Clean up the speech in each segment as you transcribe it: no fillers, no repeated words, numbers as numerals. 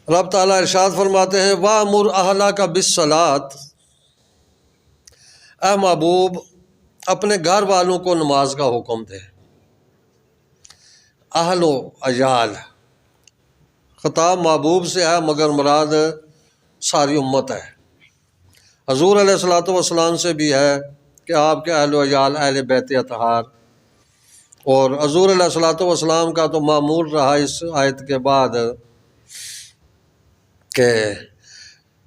رب تعالیٰ ارشاد فرماتے ہیں وَأْمُرْ أَهْلَكَ بِالصَّلَاةِ، اے محبوب اپنے گھر والوں کو نماز کا حکم دے۔ اہل و عیال، خطاب محبوب سے ہے مگر مراد ساری امت ہے۔ حضور علیہ الصلوۃ والسلام سے بھی ہے کہ آپ کے اہل و عیال اہل بیت اطہار، اور حضور علیہ الصلوۃ والسلام کا تو معمول رہا اس آیت کے بعد کہ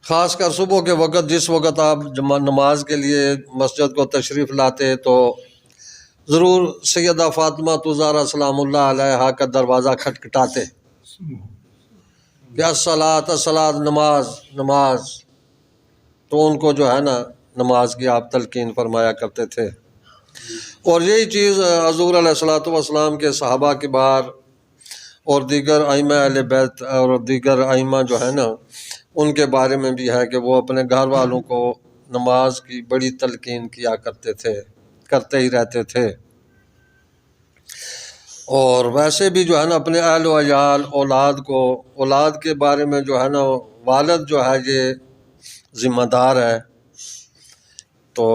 خاص کر صبح کے وقت جس وقت آپ نماز کے لیے مسجد کو تشریف لاتے تو ضرور سیدہ فاطمہ الزہرا سلام اللہ علیہا کا دروازہ کھٹکھٹاتے کہ الصلاۃ الصلاۃ، نماز نماز، تو ان کو جو ہے نا نماز کی آپ تلقین فرمایا کرتے تھے۔ اور یہی چیز حضور علیہ الصلوۃ والسلام کے صحابہ کے بار اور دیگر ائمہ اہل بیت اور دیگر ائمہ جو ہے نا ان کے بارے میں بھی ہے کہ وہ اپنے گھر والوں کو نماز کی بڑی تلقین کیا کرتے تھے، کرتے ہی رہتے تھے۔ اور ویسے بھی جو ہے نا اپنے اہل و عیال اولاد کے بارے میں جو ہے نا والد جو ہے یہ ذمہ دار ہے۔ تو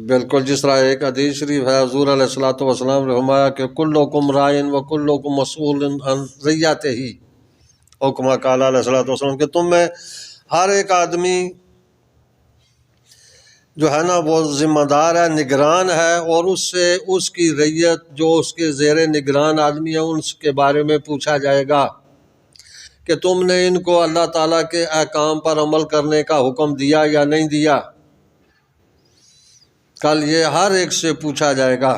بالکل جس طرح ایک حدیث شریف ہے حضور علیہ الصلوۃ والسلام نے فرمایا کہ کلکم رائن و کلکم مسئول عن رعیتہ، اور کما قال علیہ الصلوۃ والسلام کہ تم میں ہر ایک آدمی جو ہے نا وہ ذمہ دار ہے، نگران ہے، اور اس سے اس کی رعیت جو اس کے زیر نگران آدمی ہے ان کے بارے میں پوچھا جائے گا کہ تم نے ان کو اللہ تعالیٰ کے احکام پر عمل کرنے کا حکم دیا یا نہیں دیا۔ کل یہ ہر ایک سے پوچھا جائے گا۔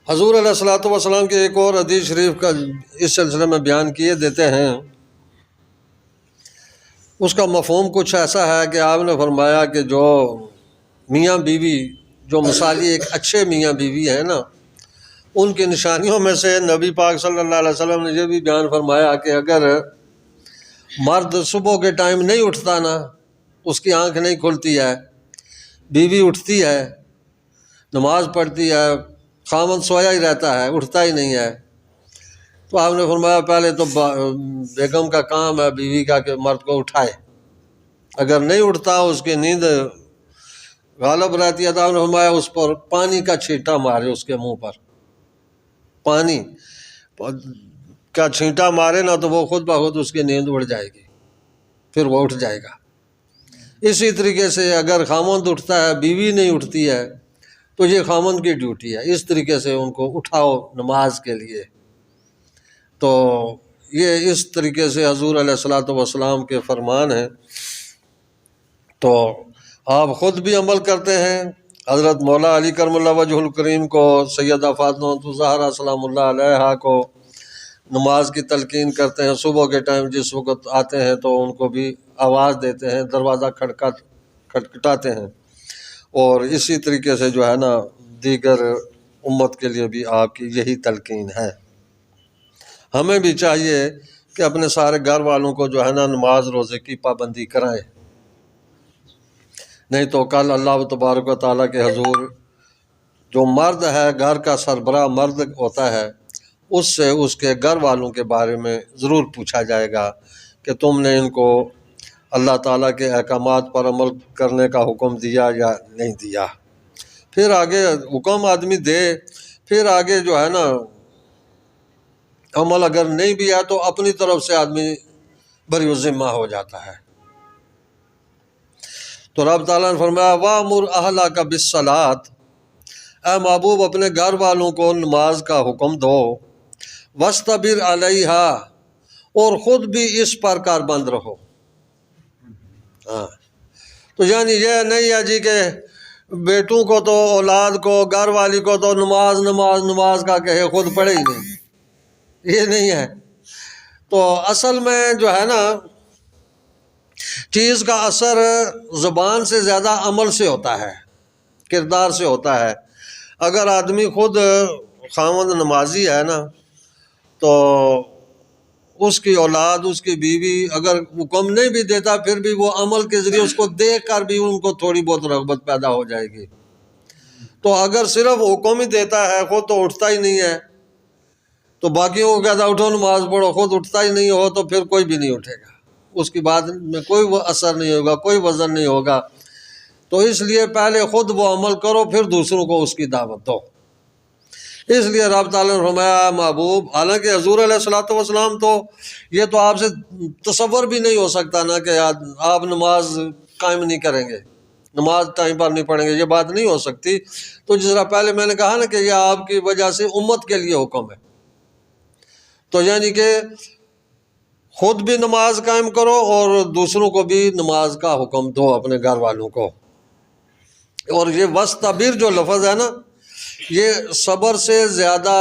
حضور علیہ الصلوۃ والسلام کے ایک اور حدیث شریف کا اس سلسلے میں بیان کیے دیتے ہیں، اس کا مفہوم کچھ ایسا ہے کہ آپ نے فرمایا کہ جو میاں بیوی جو مثالی ایک اچھے میاں بیوی ہیں نا، ان کی نشانیوں میں سے نبی پاک صلی اللہ علیہ وسلم نے یہ بھی بیان فرمایا کہ اگر مرد صبح کے ٹائم نہیں اٹھتا نا، اس کی آنکھ نہیں کھلتی ہے، بیوی اٹھتی ہے، نماز پڑھتی ہے، خاوند سویا ہی رہتا ہے، اٹھتا ہی نہیں ہے، تو آپ نے فرمایا پہلے تو بیگم کا کام ہے بیوی کا کہ مرد کو اٹھائے، اگر نہیں اٹھتا اس کی نیند غالب رہتی ہے تو آپ نے فرمایا اس پر پانی کا چھینٹا مارے، اس کے منہ پر پانی کا چھینٹا مارے نا تو وہ خود بخود اس کی نیند اڑ جائے گی، پھر وہ اٹھ جائے گا۔ اسی طریقے سے اگر خامند اٹھتا ہے بیوی نہیں اٹھتی ہے تو یہ خامند کی ڈیوٹی ہے، اس طریقے سے ان کو اٹھاؤ نماز کے لیے۔ تو یہ اس طریقے سے حضور علیہ الصلوۃ والسلام کے فرمان ہیں، تو آپ خود بھی عمل کرتے ہیں۔ حضرت مولا علی کرم اللہ وجہ الکریم کو، سیدہ فاطمہ الزہرا سلام اللہ علیہا کو نماز کی تلقین کرتے ہیں، صبح کے ٹائم جس وقت آتے ہیں تو ان کو بھی آواز دیتے ہیں، دروازہ کھٹکھٹاتے ہیں، اور اسی طریقے سے جو ہے نا دیگر امت کے لیے بھی آپ کی یہی تلقین ہے۔ ہمیں بھی چاہیے کہ اپنے سارے گھر والوں کو جو ہے نا نماز روزے کی پابندی کرائیں، نہیں تو کل اللہ تبارک و تعالیٰ کے حضور جو مرد ہے، گھر کا سربراہ مرد ہوتا ہے، اس سے اس کے گھر والوں کے بارے میں ضرور پوچھا جائے گا کہ تم نے ان کو اللہ تعالیٰ کے احکامات پر عمل کرنے کا حکم دیا یا نہیں دیا۔ پھر آگے حکم آدمی دے، پھر آگے جو ہے نا عمل اگر نہیں بھی ہے تو اپنی طرف سے آدمی بری ذمہ ہو جاتا ہے۔ تو رب تعالیٰ نے فرمایا وَأْمُرْ أَهْلَكَ بِالصَّلَاةِ، اے محبوب اپنے گھر والوں کو نماز کا حکم دو، وَاسْتَبِرْ عَلَيْهَا، اور خود بھی اس پر کاربند رہو۔ ہاں، تو یعنی یہ نہیں ہے جی کہ بیٹوں کو تو اولاد کو گھر والی کو تو نماز نماز نماز کا کہے خود پڑھے ہی نہیں، یہ نہیں ہے۔ تو اصل میں جو ہے نا چیز کا اثر زبان سے زیادہ عمل سے ہوتا ہے، کردار سے ہوتا ہے۔ اگر آدمی خود خاوند نمازی ہے نا تو اس کی اولاد، اس کی بیوی اگر حکم نہیں بھی دیتا پھر بھی وہ عمل کے ذریعے اس کو دیکھ کر بھی ان کو تھوڑی بہت رغبت پیدا ہو جائے گی۔ تو اگر صرف حکم ہی دیتا ہے خود تو اٹھتا ہی نہیں ہے تو باقیوں کو کہتا اٹھو نماز پڑھو، خود اٹھتا ہی نہیں ہو تو پھر کوئی بھی نہیں اٹھے گا، اس کی بات میں کوئی اثر نہیں ہوگا، کوئی وزن نہیں ہوگا۔ تو اس لیے پہلے خود وہ عمل کرو، پھر دوسروں کو اس کی دعوت دو۔ اس لیے رب تعالیٰ نے فرمایا محبوب، حالانکہ حضور علیہ الصلوۃ والسلام تو یہ تو آپ سے تصور بھی نہیں ہو سکتا نا کہ آپ نماز قائم نہیں کریں گے، نماز ٹائم پر نہیں پڑھیں گے، یہ بات نہیں ہو سکتی۔ تو جس طرح پہلے میں نے کہا نا کہ یہ آپ کی وجہ سے امت کے لیے حکم ہے، تو یعنی کہ خود بھی نماز قائم کرو اور دوسروں کو بھی نماز کا حکم دو، اپنے گھر والوں کو۔ اور یہ وسطبر جو لفظ ہے نا، یہ صبر سے زیادہ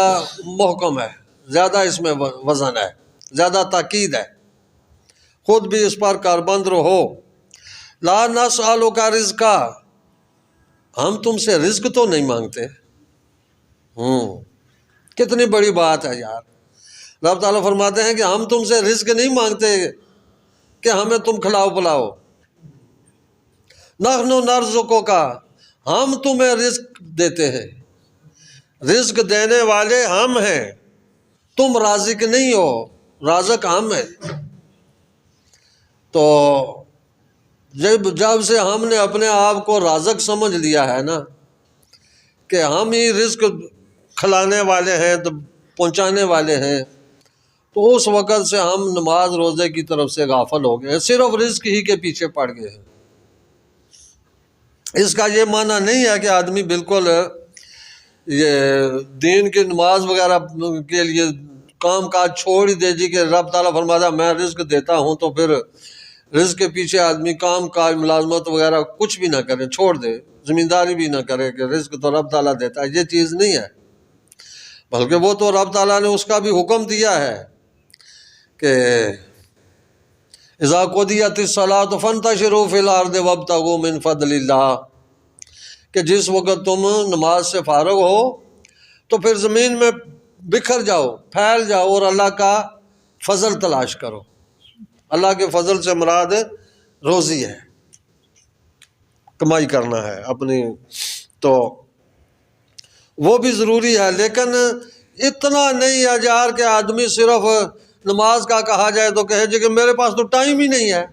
محکم ہے، زیادہ اس میں وزن ہے، زیادہ تاکید ہے۔ خود بھی اس پر کاربند رہو۔ لا نسألک رزقا، ہم تم سے رزق تو نہیں مانگتے۔ کتنی بڑی بات ہے یار۔ رب تعالیٰ فرماتے ہیں کہ ہم تم سے رزق نہیں مانگتے کہ ہمیں تم کھلاؤ پلاؤ۔ نحن نرزقک، ہم تمہیں رزق دیتے ہیں، رزق دینے والے ہم ہیں، تم رازق نہیں ہو، رازق ہم ہیں۔ تو جب سے ہم نے اپنے آپ کو رازق سمجھ لیا ہے نا کہ ہم ہی رزق کھلانے والے ہیں تو پہنچانے والے ہیں، تو اس وقت سے ہم نماز روزے کی طرف سے غافل ہو گئے ہیں، صرف رزق ہی کے پیچھے پڑ گئے ہیں۔ اس کا یہ معنی نہیں ہے کہ آدمی بالکل یہ دین کی نماز وغیرہ کے لیے کام کاج چھوڑ ہی دے جی، کہ رب تعالیٰ فرماتا میں رزق دیتا ہوں تو پھر رزق کے پیچھے آدمی کام کاج ملازمت وغیرہ کچھ بھی نہ کرے، چھوڑ دے، زمینداری بھی نہ کرے کہ رزق تو رب تعالیٰ دیتا ہے۔ یہ چیز نہیں ہے، بلکہ وہ تو رب تعالیٰ نے اس کا بھی حکم دیا ہے کہ اذا قضیت الصلاۃ فانتشروا فی الارض وابتغوا من فضل اللہ، کہ جس وقت تم نماز سے فارغ ہو تو پھر زمین میں بکھر جاؤ، پھیل جاؤ اور اللہ کا فضل تلاش کرو۔ اللہ کے فضل سے مراد روزی ہے، کمائی کرنا ہے اپنی، تو وہ بھی ضروری ہے، لیکن اتنا نہیں ہے یار کہ آدمی صرف نماز کا کہا جائے تو کہے جی کہ میرے پاس تو ٹائم ہی نہیں ہے،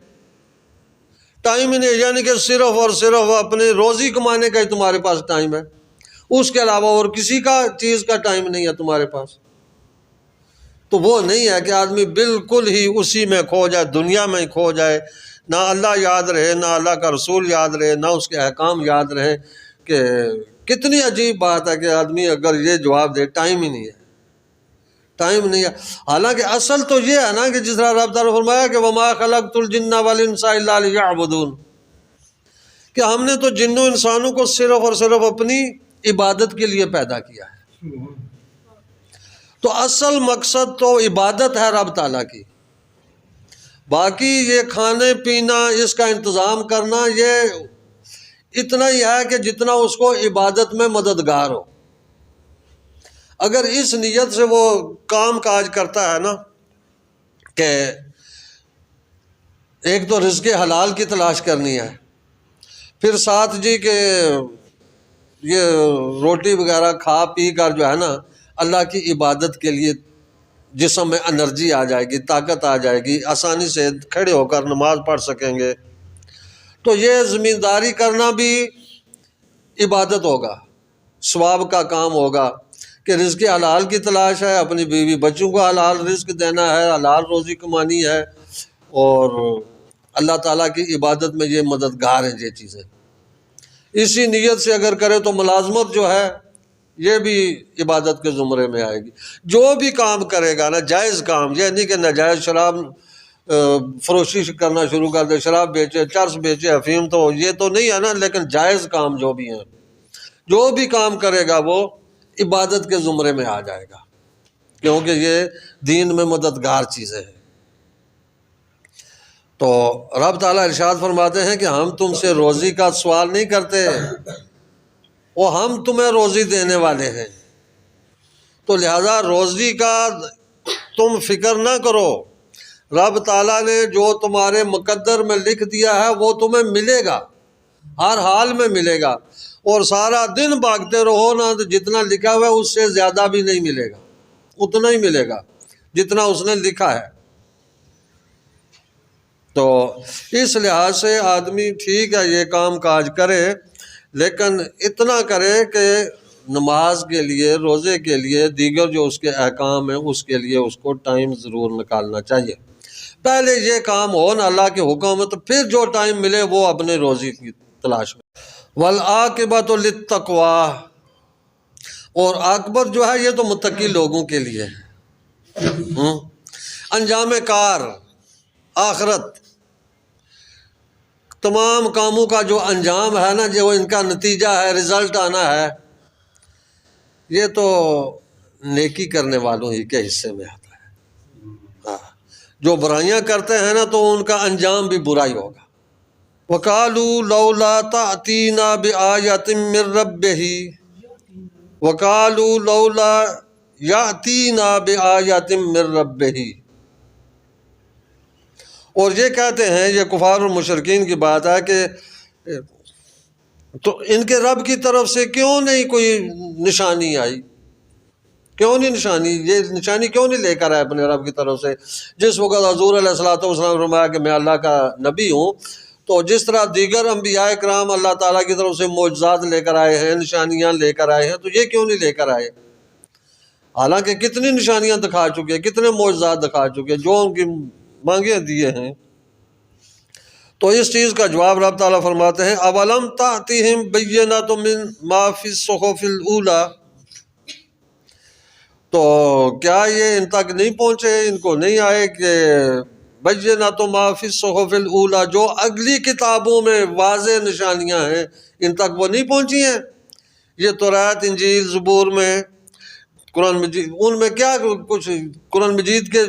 ٹائم ہی نہیں، یعنی کہ صرف اور صرف اپنی روزی کمانے کا ہی تمہارے پاس ٹائم ہے، اس کے علاوہ اور کسی کا چیز کا ٹائم نہیں ہے تمہارے پاس۔ تو وہ نہیں ہے کہ آدمی بالکل ہی اسی میں کھو جائے، دنیا میں ہی کھو جائے، نہ اللہ یاد رہے، نہ اللہ کا رسول یاد رہے، نہ اس کے احکام یاد رہے۔ کہ کتنی عجیب بات ہے کہ آدمی اگر یہ جواب دے ٹائم ہی نہیں ہے، ٹائم نہیں ہے۔ حالانکہ اصل تو یہ ہے نا کہ جس طرح رب تعالیٰ نے فرمایا کہ وَمَا خَلَقْتُ الْجِنَّ وَالْإِنسَ إِلَّا لِيَعْبُدُونَ، کہ ہم نے تو جنوں انسانوں کو صرف اور صرف اپنی عبادت کے لیے پیدا کیا ہے۔ تو اصل مقصد تو عبادت ہے رب تعالیٰ کی، باقی یہ کھانے پینا اس کا انتظام کرنا یہ اتنا ہی ہے کہ جتنا اس کو عبادت میں مددگار ہو۔ اگر اس نیت سے وہ کام کاج کرتا ہے نا کہ ایک تو رزق حلال کی تلاش کرنی ہے، پھر ساتھ جی کہ یہ روٹی وغیرہ کھا پی کر جو ہے نا اللہ کی عبادت کے لیے جسم میں انرجی آ جائے گی، طاقت آ جائے گی، آسانی سے کھڑے ہو کر نماز پڑھ سکیں گے، تو یہ زمینداری کرنا بھی عبادت ہوگا، ثواب کا کام ہوگا کہ رزق حلال کی تلاش ہے، اپنی بیوی بچوں کو حلال رزق دینا ہے، حلال روزی کمانی ہے، اور اللہ تعالیٰ کی عبادت میں یہ مددگار ہیں یہ چیزیں۔ اسی نیت سے اگر کرے تو ملازمت جو ہے یہ بھی عبادت کے زمرے میں آئے گی۔ جو بھی کام کرے گا نا جائز کام، یہ نہیں کہ ناجائز شراب فروشی کرنا شروع کر دے، شراب بیچے، چرس بیچے، افیم، تو یہ تو نہیں ہے نا، لیکن جائز کام جو بھی ہیں، جو بھی کام کرے گا وہ عبادت کے زمرے میں آ جائے گا، کیونکہ یہ دین میں مددگار چیزیں ہیں۔ تو رب تعالیٰ ارشاد فرماتے ہیں کہ ہم تم سے روزی کا سوال نہیں کرتے، وہ ہم تمہیں روزی دینے والے ہیں، تو لہذا روزی کا تم فکر نہ کرو، رب تعالیٰ نے جو تمہارے مقدر میں لکھ دیا ہے وہ تمہیں ملے گا، ہر حال میں ملے گا، اور سارا دن بھاگتے رہو نا تو جتنا لکھا ہوا ہے اس سے زیادہ بھی نہیں ملے گا، اتنا ہی ملے گا جتنا اس نے لکھا ہے۔ تو اس لحاظ سے آدمی ٹھیک ہے یہ کام کاج کرے، لیکن اتنا کرے کہ نماز کے لیے، روزے کے لیے، دیگر جو اس کے احکام ہیں اس کے لیے اس کو ٹائم ضرور نکالنا چاہیے۔ پہلے یہ کام ہو نا اللہ کے حکم ہے، تو پھر جو ٹائم ملے وہ اپنے روزی کی تلاش میں۔ والعاقبۃ للتقویٰ، اور عاقبت جو ہے یہ تو متقی لوگوں کے لیے ہے۔ انجام کار آخرت، تمام کاموں کا جو انجام ہے نا، جو ان کا نتیجہ ہے، رزلٹ آنا ہے، یہ تو نیکی کرنے والوں ہی کے حصے میں آتا ہے۔ ہاں، جو برائیاں کرتے ہیں نا تو ان کا انجام بھی برا ہی ہوگا۔ وَقَالُوا لَوْلَا تَأْتِينَا بِآيَةٍ مِّن رَبِّهِ وَقَالُوا لَوْلَا يَأْتِينَا بِآيَةٍ مِّن رَبِّهِ، اور یہ کہتے ہیں، یہ کفار اور مشرکین کی بات ہے کہ تو ان کے رب کی طرف سے کیوں نہیں کوئی نشانی آئی، کیوں نہیں نشانی، یہ نشانی کیوں نہیں لے کر آئے اپنے رب کی طرف سے؟ جس وقت حضور علیہ السلام فرمایا کہ میں اللہ کا نبی ہوں، تو جس طرح دیگر انبیاء کرام اللہ تعالیٰ کی طرف سے معجزات لے کر آئے ہیں، نشانیاں لے کر آئے ہیں، تو یہ کیوں نہیں لے کر آئے؟ حالانکہ کتنی نشانیاں دکھا چکے، کتنے معجزات دکھا چکے، جو ان کی مانگیں دیے ہیں۔ تو اس چیز کا جواب رب تعالیٰ فرماتے ہیں اولم تأتihim بینۃ من ما فی الصحف الاولیٰ، تو کیا یہ ان تک نہیں پہنچے، ان کو نہیں آئے کہ بینۃ ما فی الصحف الاولیٰ، جو اگلی کتابوں میں واضح نشانیاں ہیں ان تک وہ نہیں پہنچی ہیں؟ یہ توراۃ، انجیل، زبور میں، قرآن مجید، ان میں کیا کچھ قرآن مجید کے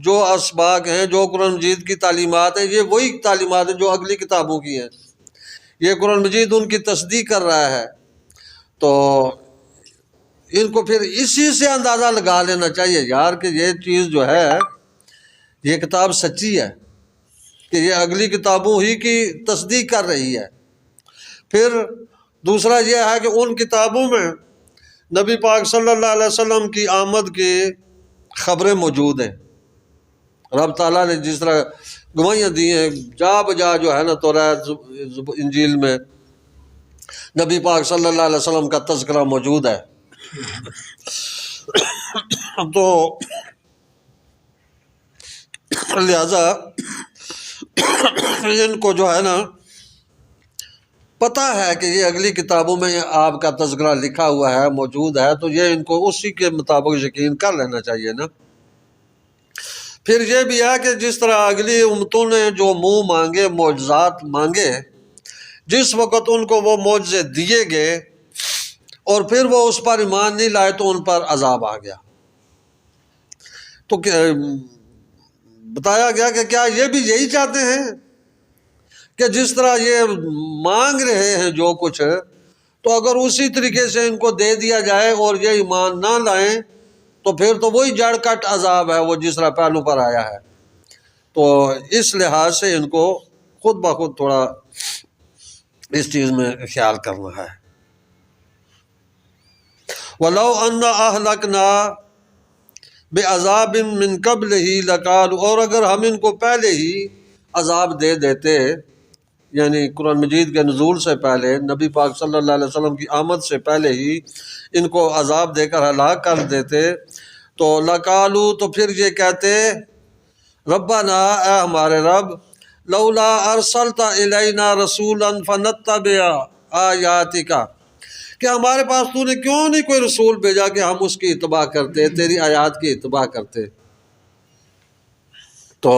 جو اسباق ہیں، جو قرآن مجید کی تعلیمات ہیں، یہ وہی تعلیمات ہیں جو اگلی کتابوں کی ہیں۔ یہ قرآن مجید ان کی تصدیق کر رہا ہے، تو ان کو پھر اسی سے اندازہ لگا لینا چاہیے یار کہ یہ چیز جو ہے، یہ کتاب سچی ہے، کہ یہ اگلی کتابوں ہی کی تصدیق کر رہی ہے۔ پھر دوسرا یہ ہے کہ ان کتابوں میں نبی پاک صلی اللہ علیہ وسلم کی آمد کی خبریں موجود ہیں۔ رب تعالیٰ نے جس طرح گواہیاں دی ہیں، جا بجا جو ہے نا توراۃ، انجیل میں نبی پاک صلی اللہ علیہ وسلم کا تذکرہ موجود ہے۔ تو لہذا ان کو جو ہے نا پتہ ہے کہ یہ اگلی کتابوں میں آپ کا تذکرہ لکھا ہوا ہے، موجود ہے، تو یہ ان کو اسی کے مطابق یقین کر لینا چاہیے نا۔ پھر یہ بھی ہے کہ جس طرح اگلی امتوں نے جو منہ مانگے، معجزات مانگے، جس وقت ان کو وہ معجزے دیے گئے اور پھر وہ اس پر ایمان نہیں لائے تو ان پر عذاب آ گیا۔ تو بتایا گیا کہ کیا یہ بھی یہی چاہتے ہیں کہ جس طرح یہ مانگ رہے ہیں جو کچھ، تو اگر اسی طریقے سے ان کو دے دیا جائے اور یہ ایمان نہ لائیں تو پھر تو وہی جڑ کٹ عذاب ہے وہ جس طرح پہلو پر آیا ہے۔ تو اس لحاظ سے ان کو خود بخود تھوڑا اس چیز میں خیال کرنا ہے۔ وَلَوْ أَنَّ أَهْلَكْنَا بِعَذَابٍ مِّن قَبْلِهِ لَقَالُوا، اور اگر ہم ان کو پہلے ہی عذاب دے دیتے، یعنی قرآن مجید کے نزول سے پہلے، نبی پاک صلی اللہ علیہ وسلم کی آمد سے پہلے ہی ان کو عذاب دے کر ہلاک کر دیتے، تو لَقَالُوا، تو پھر یہ کہتے ربنا، اے ہمارے رب، لولا ارسلت الینا رسولا فنتبع آیاتک، کہ ہمارے پاس تو نے کیوں نہیں کوئی رسول بھیجا کہ ہم اس کی اتباع کرتے، تیری آیات کی اتباع کرتے۔ تو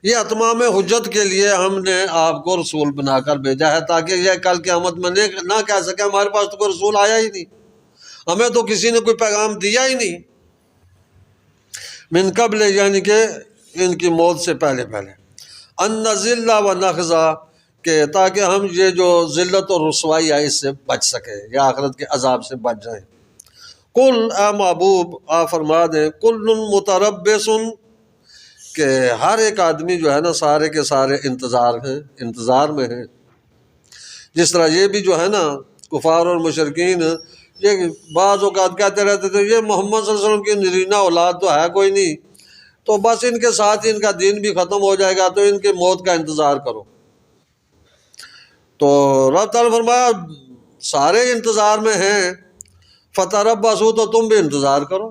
یہ اتمام حجت کے لیے ہم نے آپ کو رسول بنا کر بھیجا ہے، تاکہ یہ کل قیامت میں نہ کہہ سکے ہمارے پاس تو کوئی رسول آیا ہی نہیں، ہمیں تو کسی نے کوئی پیغام دیا ہی نہیں۔ من قبل، یعنی کہ ان کی موت سے پہلے ان نذل و نخزا، کہ تاکہ ہم یہ جو ذلت اور رسوائی ہے اس سے بچ سکے، یا آخرت کے عذاب سے بچ جائیں۔ قل، اے محبوب آپ فرما دیں، کل متربص، کہ ہر ایک آدمی جو ہے نا سارے کے سارے انتظار میں ہیں۔ جس طرح یہ بھی جو ہے نا کفار اور مشرکین یہ بعض اوقات کہتے رہتے تھے یہ محمد صلی اللہ علیہ وسلم کی نرینہ اولاد تو ہے کوئی نہیں، تو بس ان کے ساتھ ان کا دین بھی ختم ہو جائے گا، تو ان کی موت کا انتظار کرو۔ تو رب تعالیٰ نے فرمایا سارے انتظار میں ہیں، فتربصوا تو تم بھی انتظار کرو،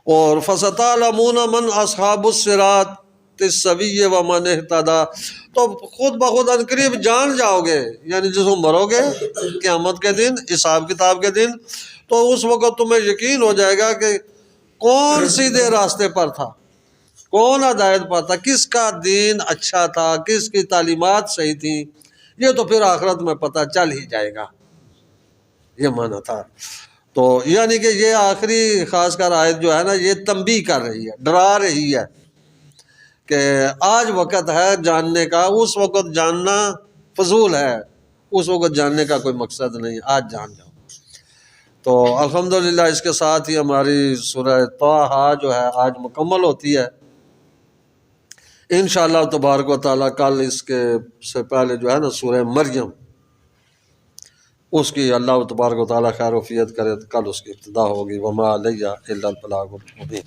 اور فستعلمون من اصحاب الصراط السوی ومن اہتدی، تو خود بخود ان قریب جان جاؤ گے، یعنی جس وقت مرو گے قیامت کے دن، حساب کتاب کے دن، تو اس وقت تمہیں یقین ہو جائے گا کہ کون سیدھے راستے پر تھا، کون ہدایت پر تھا، کس کا دین اچھا تھا، کس کی تعلیمات صحیح تھیں، یہ تو پھر آخرت میں پتہ چل ہی جائے گا، یہ معنی تھا۔ تو یعنی کہ یہ آخری خاص کر آیت جو ہے نا، یہ تنبیہ کر رہی ہے، ڈرا رہی ہے کہ آج وقت ہے جاننے کا، اس وقت جاننا فضول ہے، اس وقت جاننے کا کوئی مقصد نہیں، آج جان جاؤ۔ تو الحمدللہ اس کے ساتھ ہی ہماری سورہ طٰہٰ جو ہے آج مکمل ہوتی ہے۔ انشاءاللہ تبارک و تعالیٰ کل اس کے سے پہلے جو ہے نا سورہ مریم، اس کی اللہ تبارک و تعالیٰ خیر و عافیت کرے، کل اس کی ابتدا ہوگی۔ وما علیہ الا البلاغ المبین۔